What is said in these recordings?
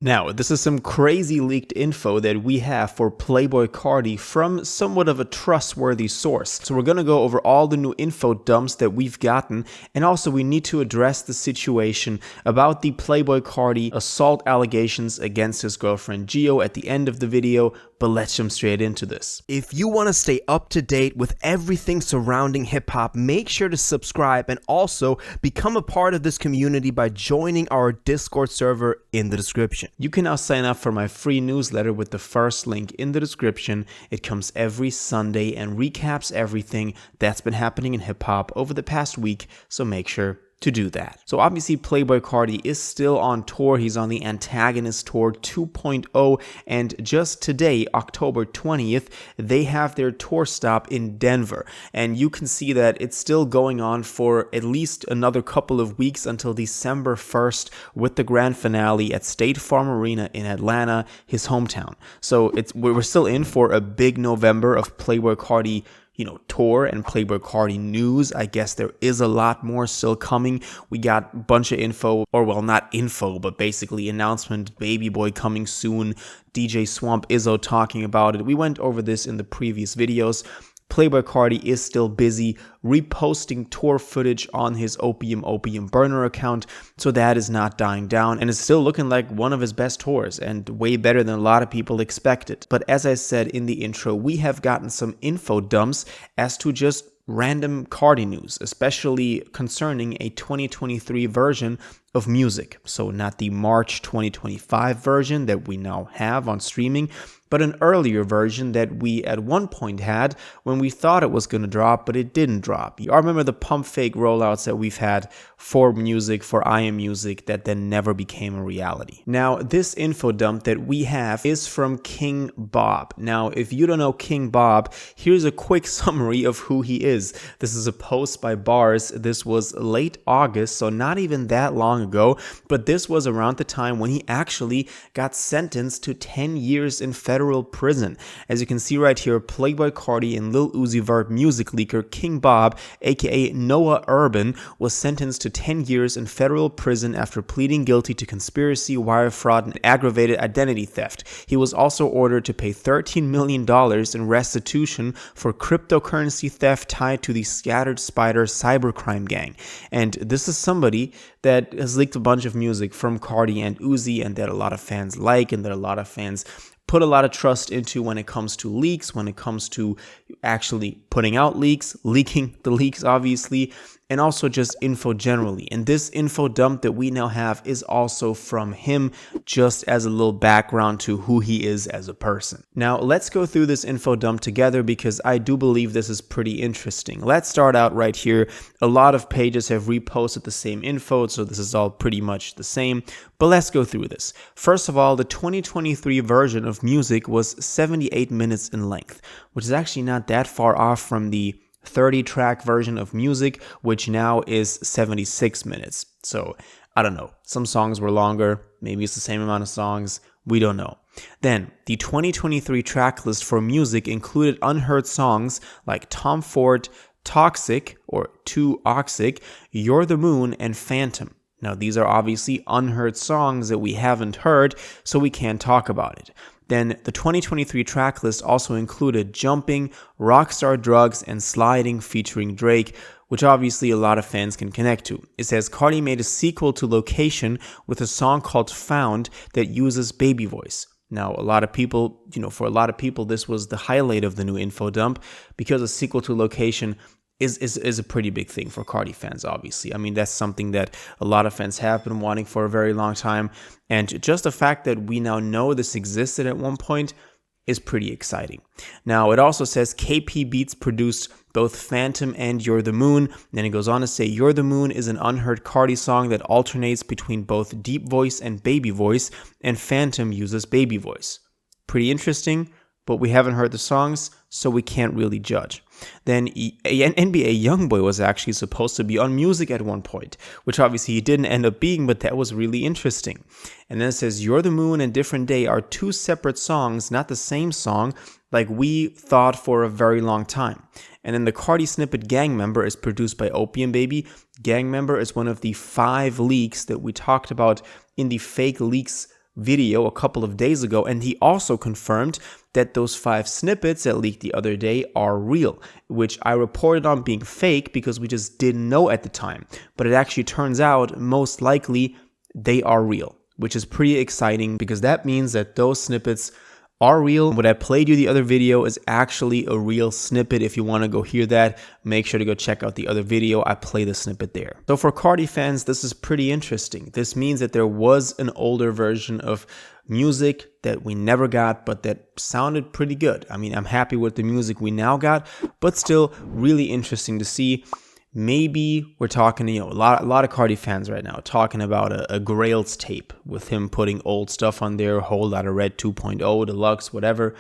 Now, this is some crazy leaked info that we have for Playboi Carti from somewhat of a trustworthy source. So we're going to go over all the new info dumps that we've gotten, and also we need to address the situation about the Playboi Carti assault allegations against his girlfriend Gio at the end of the video, but let's jump straight into this. If you want to stay up to date with everything surrounding hip-hop, make sure to subscribe and also become a part of this community by joining our Discord server in the description. You can now sign up for my free newsletter with the first link in the description. It comes every Sunday and recaps everything that's been happening in hip-hop over the past week, so make sure to do that. So obviously Playboi Carti is still on tour. He's on the Antagonist Tour 2.0, and just today, October 20th, they have their tour stop in Denver. And you can see that it's still going on for at least another couple of weeks until December 1st with the grand finale at State Farm Arena in Atlanta, his hometown. So we're still in for a big November of Playboi Carti tour and Playboi Carti news. I guess there is a lot more still coming. We got a bunch of info, or well, not info, but basically announcement, Baby Boy coming soon, DJ Swamp Izzo talking about it. We went over this in the previous videos. Playboi Carti is still busy reposting tour footage on his Opium Burner account, so that is not dying down, and it's still looking like one of his best tours, and way better than a lot of people expected. But as I said in the intro, we have gotten some info dumps as to just random Carti news, especially concerning a 2023 version of music. So not the March 2025 version that we now have on streaming, but an earlier version that we at one point had when we thought it was going to drop, but it didn't drop. You remember the pump fake rollouts that we've had for music, for IM Music, that then never became a reality. Now, this info dump that we have is from King Bob. Now, if you don't know King Bob, here's a quick summary of who he is. This is a post by Bars. This was late August, so not even that long ago, but this was around the time when he actually got sentenced to 10 years in federal prison. As you can see right here, Playboi Carti and Lil Uzi Vert music leaker King Bob, aka Noah Urban, was sentenced to 10 years in federal prison after pleading guilty to conspiracy, wire fraud, and aggravated identity theft. He was also ordered to pay $13 million in restitution for cryptocurrency theft tied to the Scattered Spider cybercrime gang. And this is somebody that has leaked a bunch of music from Carti and Uzi, and that a lot of fans like, and that a lot of fans put a lot of trust into when it comes to leaks, when it comes to actually putting out leaks, leaking the leaks, obviously, and also just info generally. And this info dump that we now have is also from him, just as a little background to who he is as a person. Now, let's go through this info dump together because I do believe this is pretty interesting. Let's start out right here. A lot of pages have reposted the same info, so this is all pretty much the same, but let's go through this. First of all, the 2023 version of music was 78 minutes in length, which is actually not that far off from the 30-track version of music, which now is 76 minutes. So, I don't know. Some songs were longer. Maybe it's the same amount of songs. We don't know. Then, the 2023 track list for music included unheard songs like Tom Ford, Toxic, or Too Oxic, You're the Moon, and Phantom. Now, these are obviously unheard songs that we haven't heard, so we can't talk about it. Then the 2023 track list also included Jumping, Rockstar Drugs, and Sliding featuring Drake, which obviously a lot of fans can connect to. It says Carti made a sequel to Location with a song called Found that uses baby voice. Now, a lot of people, for a lot of people, this was the highlight of the new info dump because a sequel to Location is a pretty big thing for Carti fans, obviously. I mean, that's something that a lot of fans have been wanting for a very long time. And just the fact that we now know this existed at one point is pretty exciting. Now, it also says KP Beats produced both Phantom and You're the Moon. Then it goes on to say You're the Moon is an unheard Carti song that alternates between both deep voice and baby voice, and Phantom uses baby voice. Pretty interesting, but we haven't heard the songs, so we can't really judge. Then NBA Youngboy was actually supposed to be on music at one point, which obviously he didn't end up being, but that was really interesting. And then it says, You're the Moon and Different Day are two separate songs, not the same song, like we thought for a very long time. And then the Carti snippet Gang Member is produced by Opium Baby. Gang Member is one of the 5 leaks that we talked about in the fake leaks video a couple of days ago, and he also confirmed that those 5 snippets that leaked the other day are real, which I reported on being fake because we just didn't know at the time. But it actually turns out most likely they are real, which is pretty exciting because that means that those snippets are real. What I played you the other video is actually a real snippet. If you want to go hear that, make sure to go check out the other video. I play the snippet there. So for Carti fans, this is pretty interesting. This means that there was an older version of music that we never got, but that sounded pretty good. I mean, I'm happy with the music we now got, but still really interesting to see. Maybe we're talking, a lot of Carti fans right now talking about a Grails tape with him putting old stuff on there, Whole Lotta Red 2.0, Deluxe, whatever.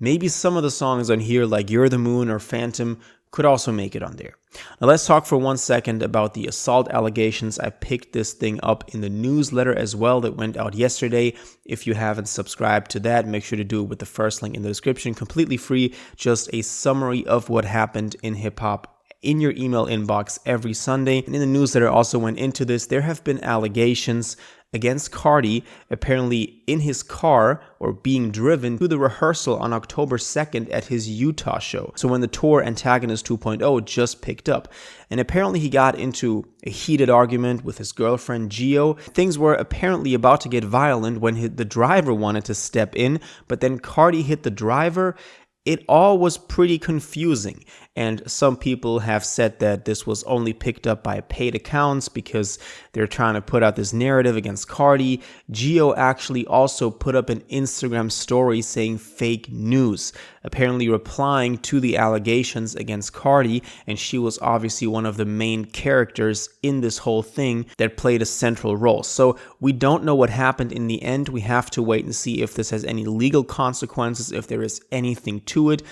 Maybe some of the songs on here, like You're the Moon or Phantom, could also make it on there. Now let's talk for 1 second about the assault allegations. I picked this thing up in the newsletter as well that went out yesterday. If you haven't subscribed to that, make sure to do it with the first link in the description. Completely free, just a summary of what happened in hip-hop in your email inbox every Sunday. And in the newsletter also went into this. There have been allegations against Carti, apparently in his car or being driven to the rehearsal on October 2nd at his Utah show. So when the tour Antagonist 2.0 just picked up. And apparently he got into a heated argument with his girlfriend Gio. Things were apparently about to get violent when the driver wanted to step in, but then Carti hit the driver. It all was pretty confusing, and some people have said that this was only picked up by paid accounts because they're trying to put out this narrative against Carti. Gio actually also put up an Instagram story saying fake news, apparently replying to the allegations against Carti, and she was obviously one of the main characters in this whole thing that played a central role. So we don't know what happened in the end. We have to wait and see if this has any legal consequences, if there is anything to it.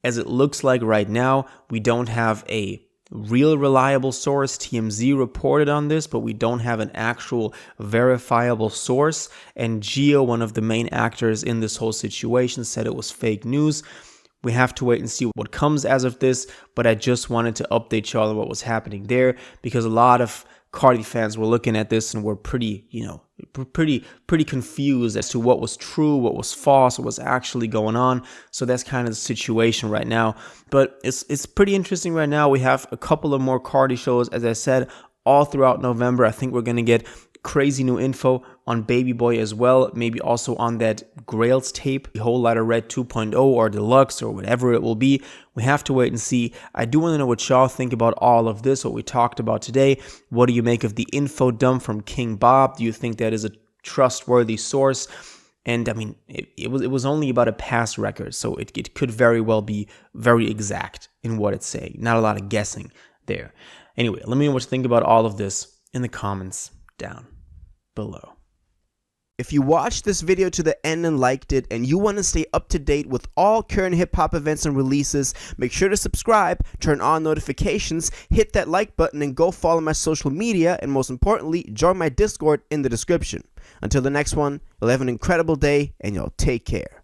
As it looks like right now, we don't have a real reliable source. TMZ reported on this, but we don't have an actual verifiable source. And Gio, one of the main actors in this whole situation, said it was fake news. We have to wait and see what comes as of this, but I just wanted to update y'all on what was happening there because a lot of Carti fans were looking at this and were pretty confused as to what was true, what was false, what was actually going on. So that's kind of the situation right now. But it's pretty interesting right now. We have a couple of more Carti shows, as I said, all throughout November. I think we're going to get crazy new info on Baby Boy as well, maybe also on that Grails tape, the Whole Lotta Red 2.0 or Deluxe or whatever it will be. We have to wait and see. I do want to know what y'all think about all of this, what we talked about today. What do you make of the info dump from King Bob? Do you think that is a trustworthy source? And I mean, it was only about a past record, so it could very well be very exact in what it's saying. Not a lot of guessing there. Anyway, let me know what you think about all of this in the comments down below. If you watched this video to the end and liked it, and you want to stay up to date with all current hip-hop events and releases, make sure to subscribe, turn on notifications, hit that like button, and go follow my social media, and most importantly, join my Discord in the description. Until the next one, you'll have an incredible day, and y'all take care.